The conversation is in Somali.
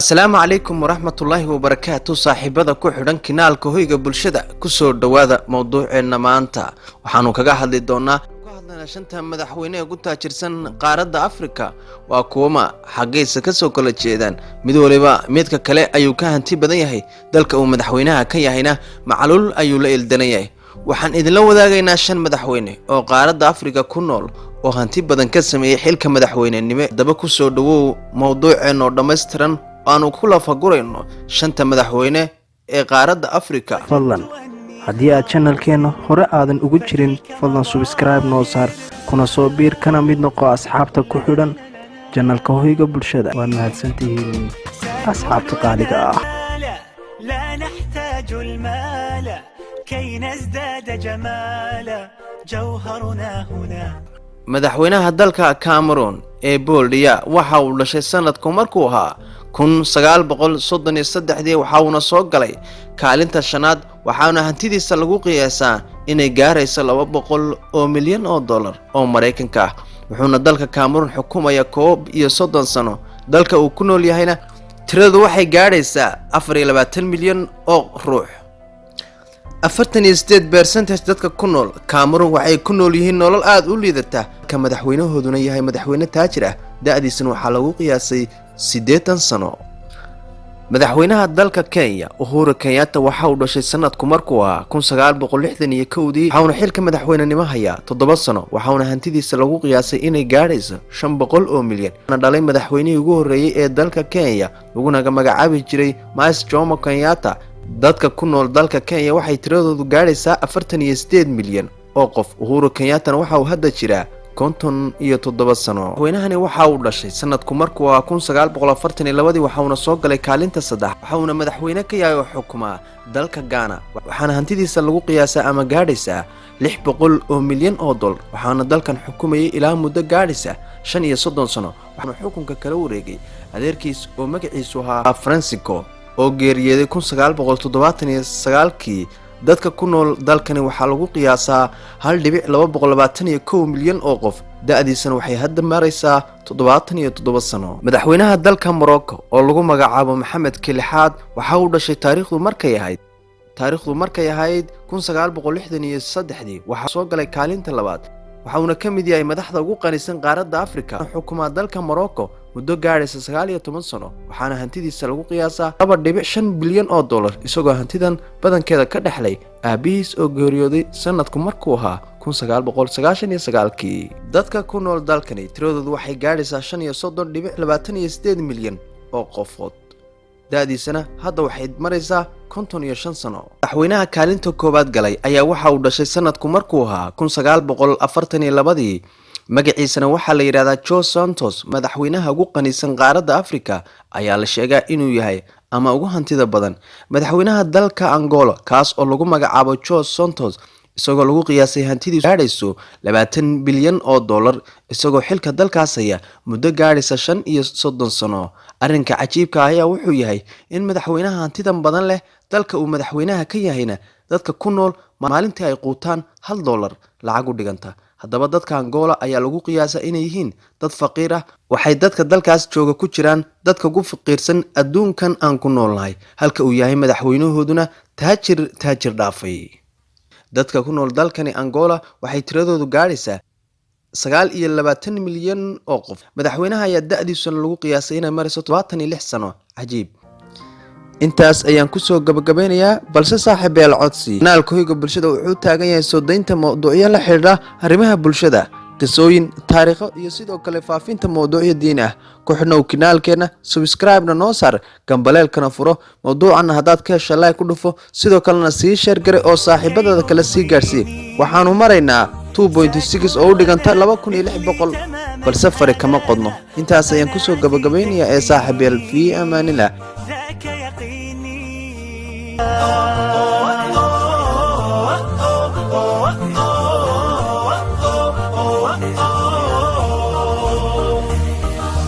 Asalaamu calaykum waraxmatullaahi wabarakaatuh saaxiibada ku xidhan kanaalka hoyga bulshada ku soo dhawaada mowduuceena maanta waxaanu kaga hadli doonaa shanta madaxweyne ee ugu taajirsan qaaradda Afrika waa kuwa xaggeesa ka soo kala jeedaan mid waliba midka kale ayuu ka hanti badan yahay dalka uu madaxweynaha ka yahayna macluul ayuu la ildanayay waxaan idin la wadaagaynaa shan madaxweyne oo qaaradda Afrika ku nool oo hanti badan ka sameeyay xilka madaxweynenimo daba ku soo dhawow mowduuceena oo dhameystiran aanu ku la fagurayno shanta madaxweyne ee qaaradda Afrika fadlan haddii aad channelkeena hore aadan ugu jirin fadlan subscribe noo saar kuna soo biir kana mid noqo asxaabta ku xidhan channelka hoyga bulshada waa mahadsantihiin asxaabta qaaliga ah لا نحتاج المال كي نزداد جمالا جوهرنا هنا madaxweynaha dalka Cameroon ee Paul Biya waxa uu dhashay sanadku markuu ahaa 1933 waxa uu soo galay kaalinta shanaad waxaana hantidiisa lagu qiyaasaa inay gaarayso 200 oo milyan oo dollar oo Mareykanka ah wuxuuna dalka Cameroon xukumaya 30 sano dalka uu ku nool yahayna tiradu waxay gaaraysaa 24 milyan oo ruux 48% dadka ku nool Cameroon waxay ku nool yihiin nolol aad u liidata ka madaxweynahooduna yahay madaxweyne taajir ah da'diisuna waxa lagu qiyaasay 80 sano madaxweynaha dalka Kenya Uhuru Kenyatta waxa uu dhashay sanadku markuu ahaa 1961 waxaana xilka madaxweynenimo hayaa 7 sano waxaana hantidiisa lagu qiyaasay inay gaarayso 500 oo milyan dhalay madaxweynihii ugu horeeyay ee dalka Kenya uguna magacaabi jiray Jomo Kenyatta dadka ku nool dalka Kenya waxay tiradoodu gaaraysaa 48 milyan oo qof Uhuru Kenyatta waxa uu hadda jiraa 57 sano madaxweynahani waxa uu dhashay sanadku markuu ahaa 1942 waxaana soo galay kaalinta saddex waxaana madaxweyne ka yahay oo xukuma dalka Ghana waxaana hantidiisa lagu qiyaasaa ama gaaraysaa 600 oo milyan oo dollar waxaana dalkan xukumayay ilaa muddo gaaraysa 35 sano waxaana xukunka kala wareegay adeerkiis oo magaciisu ahaa Francisco oo geeriyooday 1979 dadka ku nool dalkani waxa lagu qiyaasaa 1.221 milyan oo qof da'diisana waxay hadda maraysaa 77 sano madaxweynaha dalka Morocco oo lagu magacaabo Maxamed Kelixaad waxa uu dhashay taariikhdu markay ahayd 1963 waxa soo galay kaalinta labaad waxaana ka mid yahay madaxda ugu qanisan qaaradda Afrika xukuumada dalka Morocco muddo gaaraysa 19 sano waxaana hantidiisa lagu qiyaasaa 2.5 bilyan oo dollar isagoo hantidan badankeeda ka dhaxlay aabihiis oo geeriyooday sanadku markuu ahaa 1999 dadka ku nool dalkani tiradoodu waxay gaaraysaa 35.28 milyan oo qofood da'diisana hadda waxay maraysaa 55 sano madaxweynaha kaalinta koobaad galay ayaa waxa uu dhashay sanadku markuu ahaa 1942 magaciisana waxa la yiraahdaa Jose Santos madaxweynaha ugu qanisan qaaradda Afrika ayaa la sheegaa inuu yahay ama ugu hantida badan madaxweynaha dalka Angola kaas oo lagu magacaabo Jose Santos isagoo lagu qiyaasay hantidiisu gaarayso 20 bilyan oo dollar isagoo xilka dalkaas haya muddo gaaraysa 35 sano arrinka cajiibka ah ayaa wuxuu yahay in madaxweynaha hantidan badan leh dalka uu madaxweynaha ka yahayna dadka ku nool maalintii ay quutaan $1 lacag u dhiganta haddaba dadka Angola ayaa lagu qiyaasaa inay yihiin dad faqiir ah waxay dadka dalkaas jooga ku jiraan dadka ugu faqiirsan adduunkan aan ku noolnahay halka uu yahay madaxweynahooduna taajir dhaafay dadka ku nool dalkani Angola waxay tiradoodu gaaraysaa 29 milyan oo qof madaxweynaha ayaa da'diisu lagu qiyaasay inay marayso 76 sano cajiib intaas ayaan ku soo gabagabeynayaa balse saaxiibayaal codsi kanaalka hoyga bulshada wuxuu taagan yahay soo deynta mowduucyo la xiriira arrimaha bulshada qisooyin taariikho iyo sidoo kale faafinta mowduucyo diin ah ku xidhnow kanaalkeena subscribe-na noo saar gambaleelkana furo mowduucan haddaad ka hesho like ku dhufo sidoo kalena sii share gare oo saaxiibadada kale sii gaarsii waxaanu maraynaa 2.6 oo u dhiganta 2600 balse fari kama qodno intaas ayaan ku soo gabagabeynayaa ee saaxiibayaal fi amaanillah ذاك يقيني